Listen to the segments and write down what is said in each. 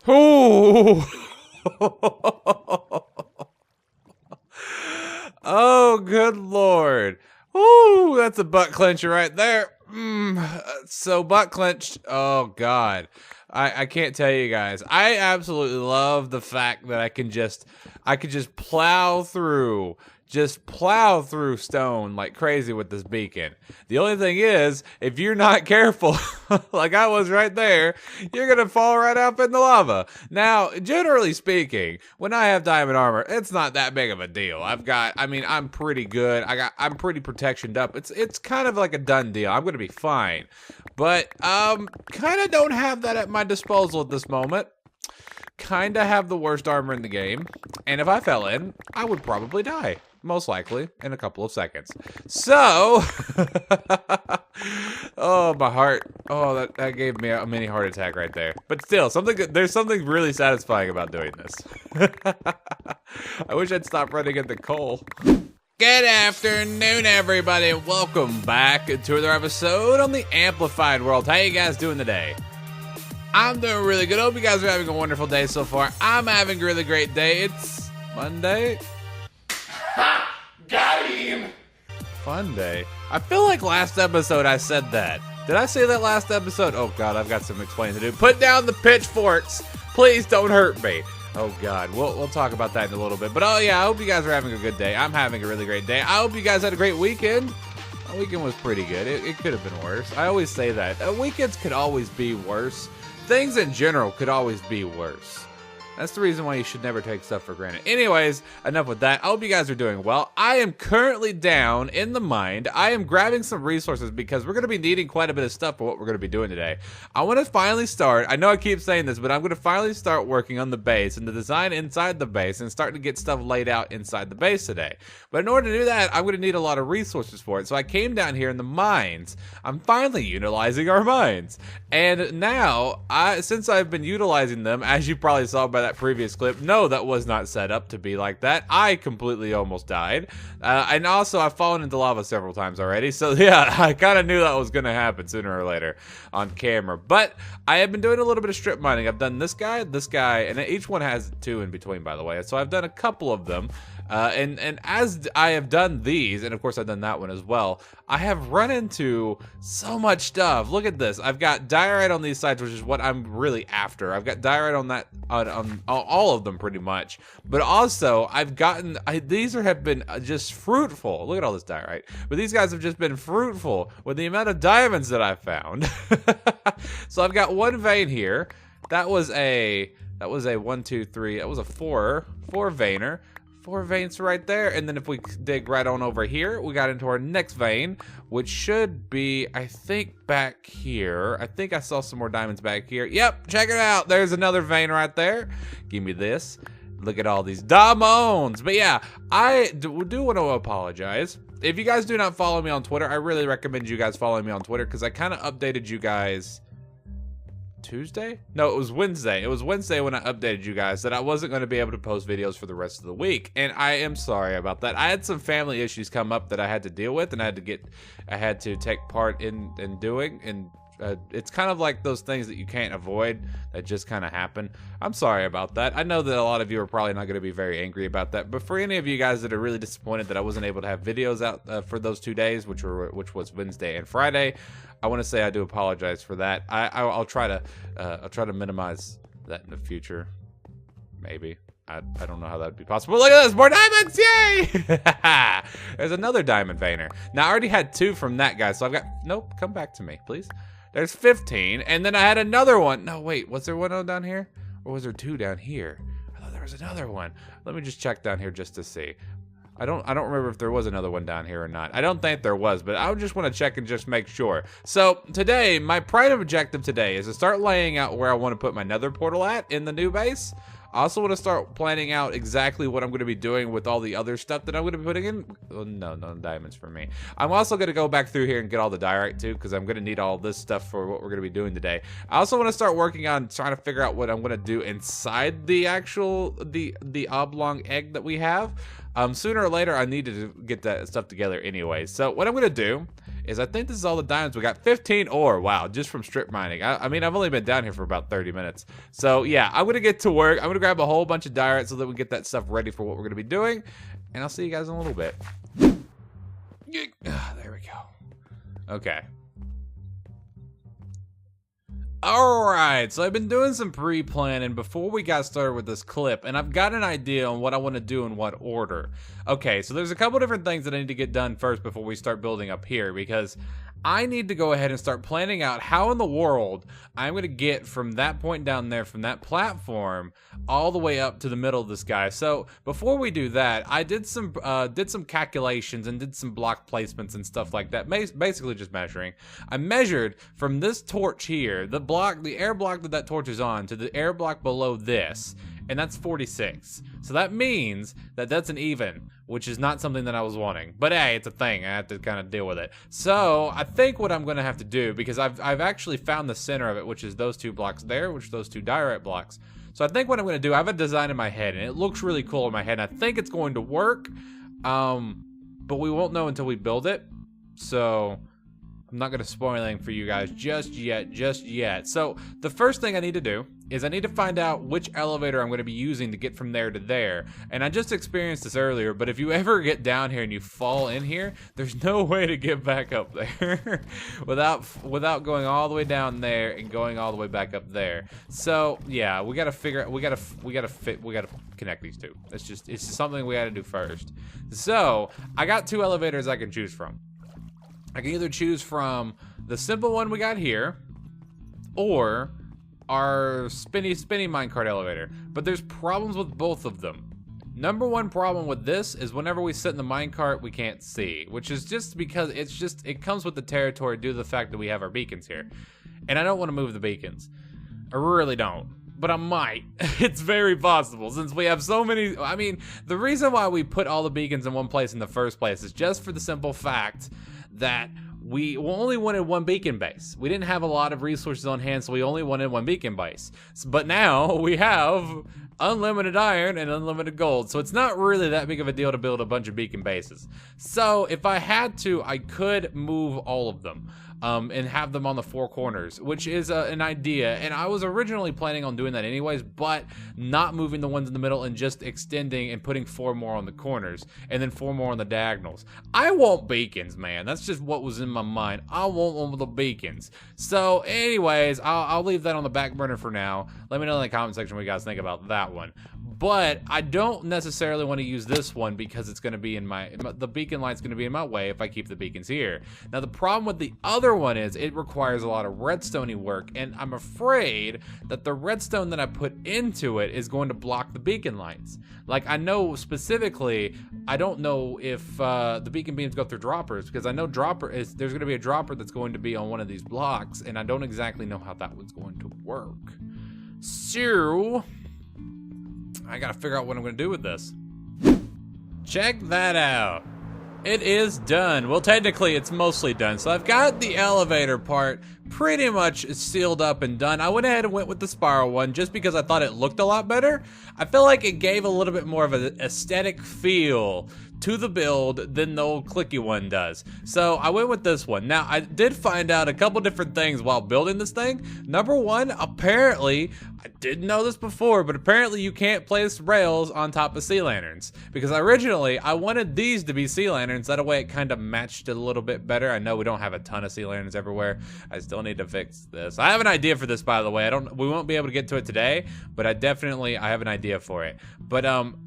Ooh. Oh, good Lord. Ooh, that's a butt clencher right there. So butt clenched. Oh, God. I can't tell you guys. I absolutely love the fact that I could just plow through stone like crazy with this beacon. The only thing is, if you're not careful, like I was right there, you're gonna fall right up in the lava. Now, generally speaking, when I have diamond armor, it's not that big of a deal. I'm pretty good. I'm pretty protectioned up. It's kind of like a done deal. I'm gonna be fine. But kind of don't have that at my disposal at this moment. Kind of have the worst armor in the game, and if I fell in, I would probably die. Most likely in a couple of seconds. So, oh, my heart. Oh, that gave me a mini heart attack right there. But still, there's something really satisfying about doing this. I wish I'd stop running into coal. Good afternoon, everybody, and welcome back to another episode on the Amplified World. How you guys doing today? I'm doing really good. Hope you guys are having a wonderful day so far. I'm having a really great day. It's Monday. Got him! Fun day. I feel like last episode I said that. Did I say that last episode? Oh God, I've got some explaining to do. Put down the pitchforks. Please don't hurt me. Oh God, we'll talk about that in a little bit. But oh yeah, I hope you guys are having a good day. I'm having a really great day. I hope you guys had a great weekend. My weekend was pretty good. It could have been worse. I always say that. Weekends could always be worse. Things in general could always be worse. That's the reason why you should never take stuff for granted. Anyways, enough with that. I hope you guys are doing well. I am currently down in the mine. I am grabbing some resources because we're going to be needing quite a bit of stuff for what we're going to be doing today. I want to finally start. I know I keep saying this, but I'm going to finally start working on the base and the design inside the base and starting to get stuff laid out inside the base today. But in order to do that, I'm going to need a lot of resources for it. So I came down here in the mines. I'm finally utilizing our mines. And now, since I've been utilizing them, as you probably saw by that previous clip, no, that was not set up to be like that. I completely almost died. And also, I've fallen into lava several times already. So yeah, I kind of knew that was going to happen sooner or later on camera. But I have been doing a little bit of strip mining. I've done this guy, and each one has two in between, by the way. So I've done a couple of them. And as I have done these, and of course I've done that one as well, I have run into so much stuff. Look at this. I've got diorite on these sides, which is what I'm really after. I've got diorite on that, on all of them pretty much. But also, I've gotten, these have been just fruitful. Look at all this diorite. But these guys have just been fruitful with the amount of diamonds that I've found. So I've got one vein here. That was a 1, 2, 3. That was a four veiner. 4 veins right there, and then if we dig right on over here, we got into our next vein, which should be, I think, back here. I think I saw some more diamonds back here. Yep, check it out. There's another vein right there. Give me this. Look at all these diamonds. But yeah, I do want to apologize. If you guys do not follow me on Twitter, I really recommend you guys follow me on Twitter because I kind of updated you guys Tuesday? No, it was Wednesday. It was Wednesday when I updated you guys that I wasn't going to be able to post videos for the rest of the week. And I am sorry about that. I had some family issues come up that I had to deal with and I had to take part in doing. And it's kind of like those things that you can't avoid that just kind of happen. I'm sorry about that. I know that a lot of you are probably not going to be very angry about that. But for any of you guys that are really disappointed that I wasn't able to have videos out for those 2 days, which was Wednesday and Friday, I want to say I do apologize for that. I'll try to minimize that in the future. Maybe. I don't know how that would be possible. Look at this, more diamonds, yay! There's another diamond veiner. Now I already had 2 from that guy, so I've got, nope, come back to me, please. There's 15, and then I had another one. No, wait, was there one down here? Or was there 2 down here? I thought there was another one. Let me just check down here just to see. I don't remember if there was another one down here or not. I don't think there was, but I just want to check and just make sure. So today, my prime objective today is to start laying out where I want to put my nether portal at in the new base. I also want to start planning out exactly what I'm going to be doing with all the other stuff that I'm going to be putting in. Oh, no diamonds for me. I'm also going to go back through here and get all the diorite too, because I'm going to need all this stuff for what we're going to be doing today. I also want to start working on trying to figure out what I'm going to do inside the actual, the oblong egg that we have. Sooner or later, I need to get that stuff together anyway. So what I'm going to do is I think this is all the diamonds. We got 15 ore. Wow, just from strip mining. I mean, I've only been down here for about 30 minutes. So yeah, I'm gonna get to work. I'm gonna grab a whole bunch of diorite so that we get that stuff ready for what we're gonna be doing. And I'll see you guys in a little bit. There we go. Okay. Alright, so I've been doing some pre-planning before we got started with this clip, and I've got an idea on what I want to do in what order. Okay, so there's a couple different things that I need to get done first before we start building up here, because I need to go ahead and start planning out how in the world I'm going to get from that point down there, from that platform, all the way up to the middle of this guy. So before we do that, I did some calculations and did some block placements and stuff like that, basically just measuring. I measured from this torch here, the air block that torch is on, to the air block below this, and that's 46. So that means that that's an even, which is not something that I was wanting. But hey, it's a thing. I have to kind of deal with it. So I think what I'm going to have to do, because I've actually found the center of it, which is those two blocks there, which are those two diorite blocks. So I think what I'm going to do, I have a design in my head, and it looks really cool in my head, and I think it's going to work. But we won't know until we build it. So I'm not going to spoil anything for you guys just yet. So the first thing I need to do is I need to find out which elevator I'm going to be using to get from there to there. And I just experienced this earlier, but if you ever get down here and you fall in here, there's no way to get back up there without going all the way down there and going all the way back up there. So yeah, we got to figure out, we got to connect these two. It's just something we got to do first. So I got two elevators I can choose from. I can either choose from the simple one we got here, or our spinny minecart elevator. But there's problems with both of them. Number one problem with this is whenever we sit in the minecart, we can't see, which is just because it comes with the territory due to the fact that we have our beacons here. And I don't want to move the beacons. I really don't. But I might. It's very possible since we have so many. I mean, the reason why we put all the beacons in one place in the first place is just for the simple fact that we only wanted one beacon base. We didn't have a lot of resources on hand, so we only wanted one beacon base. But now we have unlimited iron and unlimited gold, so it's not really that big of a deal to build a bunch of beacon bases. So if I had to, I could move all of them. And have them on the four corners, which is an idea. And I was originally planning on doing that anyways, but not moving the ones in the middle and just extending and putting 4 more on the corners and then 4 more on the diagonals. I want beacons, man. That's just what was in my mind. I want one with the beacons. So anyways, I'll leave that on the back burner for now. Let me know in the comment section what you guys think about that one. But I don't necessarily want to use this one because it's going to be in the beacon light's going to be in my way if I keep the beacons here. Now the problem with the other one is it requires a lot of redstone-y work, and I'm afraid that the redstone that I put into it is going to block the beacon lights. Like, I know specifically, I don't know if the beacon beams go through droppers, because I know there's going to be a dropper that's going to be on one of these blocks, and I don't exactly know how that one's going to work. So I gotta figure out what I'm gonna do with this. Check that out. It is done. Well, technically it's mostly done. So I've got the elevator part pretty much sealed up and done. I went ahead and went with the spiral one just because I thought it looked a lot better. I feel like it gave a little bit more of an aesthetic feel to the build than the old clicky one does. So I went with this one. Now, I did find out a couple different things while building this thing. Number one, apparently, I didn't know this before, but apparently you can't place rails on top of sea lanterns. Because originally, I wanted these to be sea lanterns. That way it kind of matched it a little bit better. I know we don't have a ton of sea lanterns everywhere. I still need to fix this. I have an idea for this, by the way. We won't be able to get to it today, but I have an idea for it. But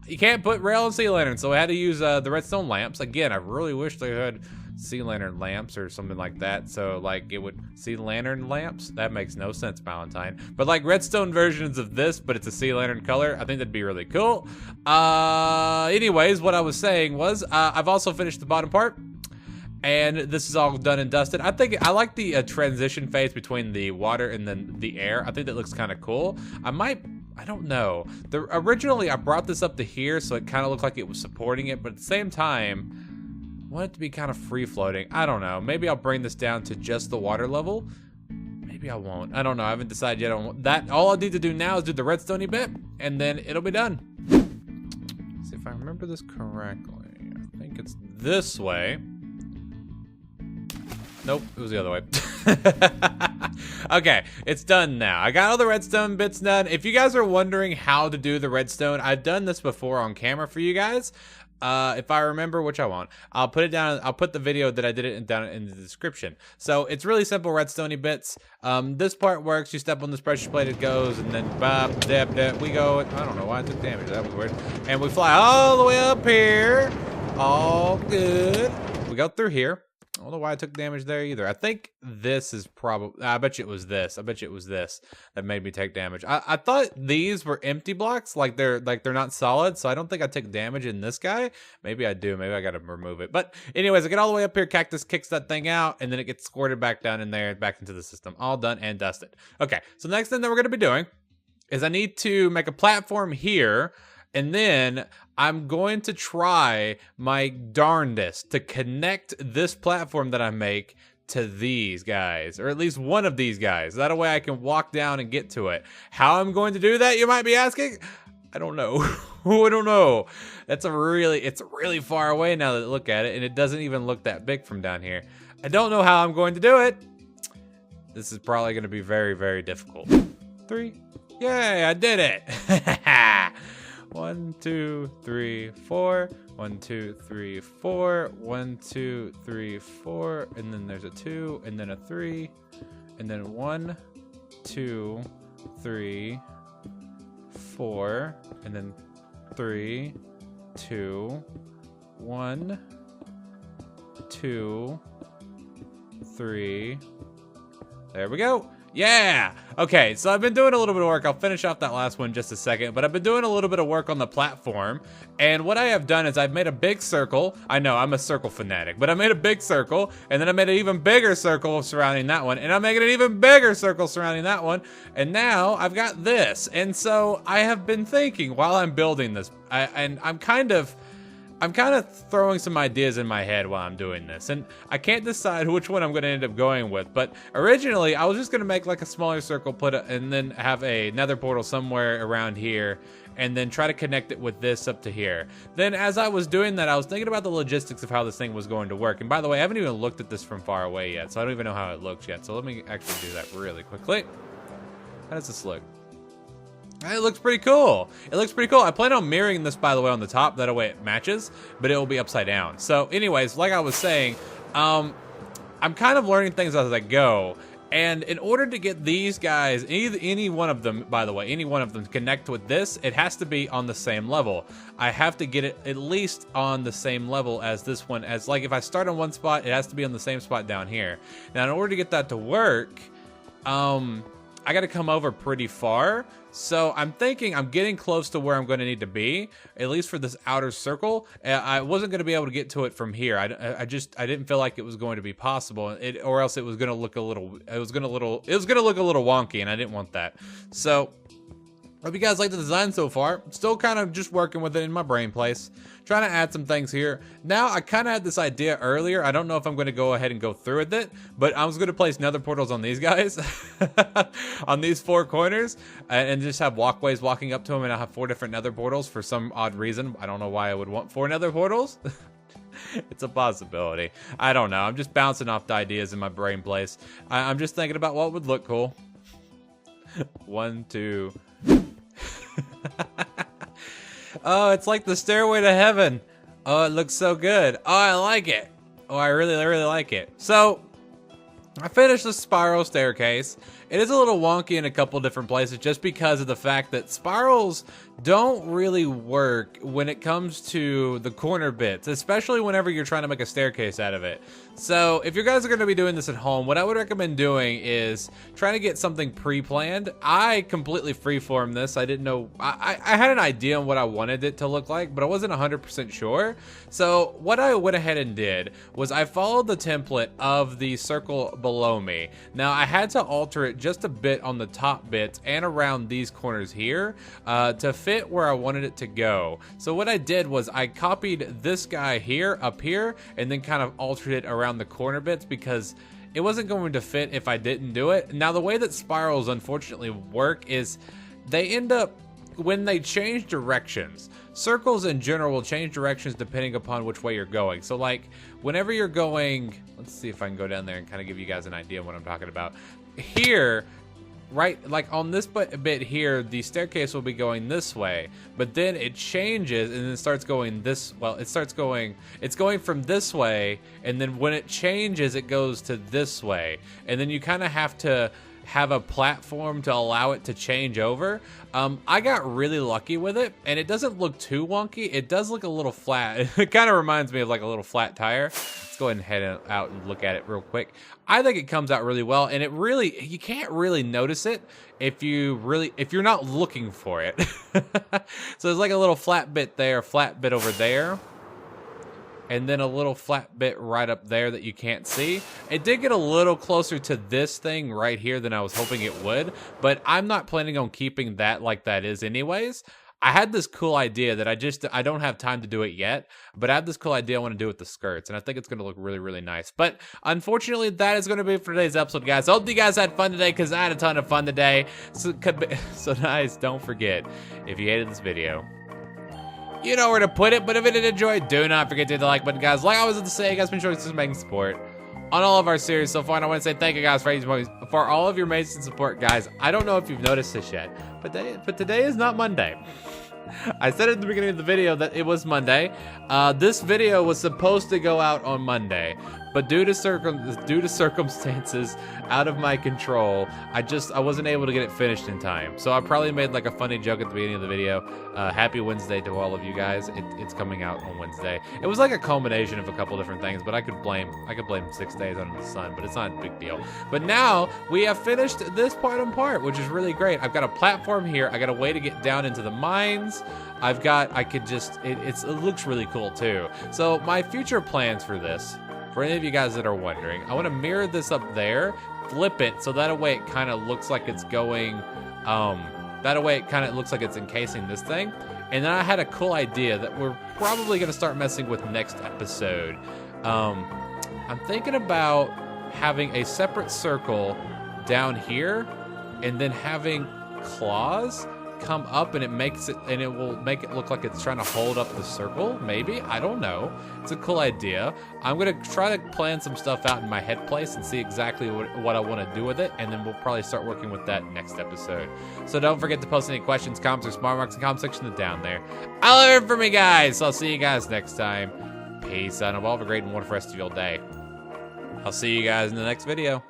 you can't put rail on sea lanterns, so I had to use the redstone lamps. Again, I really wish they had sea lantern lamps or something like that. So like it would sea lantern lamps. That makes no sense, Ballentinelp. But like redstone versions of this, but it's a sea lantern color. I think that'd be really cool. Anyways, what I was saying was I've also finished the bottom part. And this is all done and dusted. I like the transition phase between the water and then the air. I think that looks kind of cool. I don't know. Originally, I brought this up to here, so it kind of looked like it was supporting it, but at the same time, I want it to be kind of free-floating. I don't know. Maybe I'll bring this down to just the water level. Maybe I won't. I don't know. I haven't decided yet on that. All I need to do now is do the redstone-y bit, and then it'll be done. Let's see if I remember this correctly. I think it's this way. Nope, it was the other way. Okay, it's done now. I got all the redstone bits done. If you guys are wondering how to do the redstone, I've done this before on camera for you guys. If I remember, which I won't, I'll put it down. I'll put the video that I did it down in the description. So it's really simple redstone bits. This part works. You step on this pressure plate, it goes, and then bop, dab, dab, we go. I don't know why I took damage. That was weird. And we fly all the way up here. All good. We go through here. I don't know why I took damage there either. I think this is probably, I bet you it was this. I bet you it was this that made me take damage. I thought these were empty blocks, like they're not solid, so I don't think I took damage in this guy. Maybe I do. Maybe I gotta remove it. But anyways, I get all the way up here, Cactus kicks that thing out, and then it gets squirted back down in there, back into the system. All done and dusted. Okay, so the next thing that we're gonna be doing is I need to make a platform here. And then I'm going to try my darndest to connect this platform that I make to these guys, or at least one of these guys. That way I can walk down and get to it. How I'm going to do that, you might be asking? I don't know. I don't know. It's really far away now that I look at it, and it doesn't even look that big from down here. I don't know how I'm going to do it. This is probably going to be very, very difficult. 3. Yay, I did it. 1, 2, 3, 4. 1, 2, 3, 4. 1, 2, 3, 4. And then there's a 2, and then a 3, and then 1, 2, 3, 4, and then 3, 2, 1, 2, 3. There we go. Yeah! Okay, so I've been doing a little bit of work. I'll finish off that last one in just a second, but I've been doing a little bit of work on the platform, and what I have done is I've made a big circle. I know, I'm a circle fanatic, but I made a big circle, and then I made an even bigger circle surrounding that one, and I'm making an even bigger circle surrounding that one, and now I've got this. And so I have been thinking while I'm building this, and I'm kind of throwing some ideas in my head while I'm doing this, and I can't decide which one I'm going to end up going with. But originally, I was just going to make like a smaller circle, and then have a nether portal somewhere around here, and then try to connect it with this up to here. Then as I was doing that, I was thinking about the logistics of how this thing was going to work. And by the way, I haven't even looked at this from far away yet, so I don't even know how it looks yet. So let me actually do that really quickly. How does this look? It looks pretty cool. It looks pretty cool. I plan on mirroring this, by the way, on the top. That way it matches, but it will be upside down. So anyways, like I was saying, I'm kind of learning things as I go. And in order to get these guys, any one of them, by the way, any one of them to connect with this, it has to be on the same level. I have to get it at least on the same level as this one. As like if I start on one spot, it has to be on the same spot down here. Now, in order to get that to work, I got to come over pretty far. So I'm thinking I'm getting close to where I'm going to need to be, at least for this outer circle. I wasn't going to be able to get to it from here. I didn't feel like it was going to be possible, or else it was going to look a little look a little wonky, and I didn't want that. So hope you guys like the design so far. Still kind of just working with it in my brain place. Trying to add some things here. Now, I kind of had this idea earlier. I don't know if I'm going to go ahead and go through with it, but I was going to place nether portals on these guys, on these 4 corners, and just have walkways walking up to them, and I'll have 4 different nether portals for some odd reason. I don't know why I would want 4 nether portals. It's a possibility. I don't know. I'm just bouncing off the ideas in my brain place. I'm just thinking about what would look cool. 1, 2... Oh, it's like the Stairway to Heaven. Oh, it looks so good. Oh, I like it. Oh, I really, really like it. So, I finished the spiral staircase. It is a little wonky in a couple different places just because of the fact that spirals don't really work when it comes to the corner bits, especially whenever you're trying to make a staircase out of it. So if you guys are going to be doing this at home, what I would recommend doing is trying to get something pre-planned. I completely freeformed this. I didn't know, I had an idea on what I wanted it to look like, but I wasn't 100% sure. So what I went ahead and did was I followed the template of the circle below me. Now I had to alter it just a bit on the top bits and around these corners here to fit where I wanted it to go. So what I did was I copied this guy here up here and then kind of altered it around the corner bits because it wasn't going to fit if I didn't do it. Now the way that spirals unfortunately work is they end up when they change directions, circles in general will change directions depending upon which way you're going. So like whenever you're going, let's see if I can go down there and kind of give you guys an idea of what I'm talking about. Here, right, like on this bit here, the staircase will be going this way, but then it changes and then it starts going this, well, it's going from this way, and then when it changes, it goes to this way. And then you kind of have to have a platform to allow it to change over. I got really lucky with it, and it doesn't look too wonky. It does look a little flat. It kind of reminds me of like a little flat tire. Let's go ahead and head out and look at it real quick. I think it comes out really well, and you can't really notice it if you're not looking for it. So there's like a little flat bit there, flat bit over there, and then a little flat bit right up there that you can't see. It did get a little closer to this thing right here than I was hoping it would, but I'm not planning on keeping that like that is anyways. I had this cool idea that I don't have time to do it yet, but I have this cool idea I want to do with the skirts, and I think it's going to look really, really nice. But unfortunately, that is going to be it for today's episode, guys. I hope you guys had fun today, because I had a ton of fun today. So guys, don't forget, if you hated this video, you know where to put it, but if you did enjoy, do not forget to hit the like button, guys. Like I was to say, you guys been showing this amazing support on all of our series so far, and I want to say thank you guys for all of your amazing support, guys. I don't know if you've noticed this yet, but today is not Monday. I said at the beginning of the video that it was Monday. This video was supposed to go out on Monday, but due to circumstances out of my control, I wasn't able to get it finished in time. So I probably made like a funny joke at the beginning of the video. Happy Wednesday to all of you guys. It's coming out on Wednesday. It was like a culmination of a couple different things, but I could blame 6 days under the sun, but it's not a big deal. But now we have finished this part, which is really great. I've got a platform here. I got a way to get down into the mines. It looks really cool too. So my future plans for this, for any of you guys that are wondering, I want to mirror this up there, flip it, so that way it kind of looks like it's going, looks like it's encasing this thing. And then I had a cool idea that we're probably going to start messing with next episode. I'm thinking about having a separate circle down here, and then having claws come up, and it will make it look like it's trying to hold up the circle, maybe. I don't know. It's a cool idea. I'm gonna try to plan some stuff out in my head place and see exactly what I want to do with it, and then we'll probably start working with that next episode. So don't forget to post any questions, comments, or smart marks in the comment section down there. I'll have it for me, guys. So I'll see you guys next time. Peace out, and have a great and wonderful rest of your day. I'll see you guys in the next video.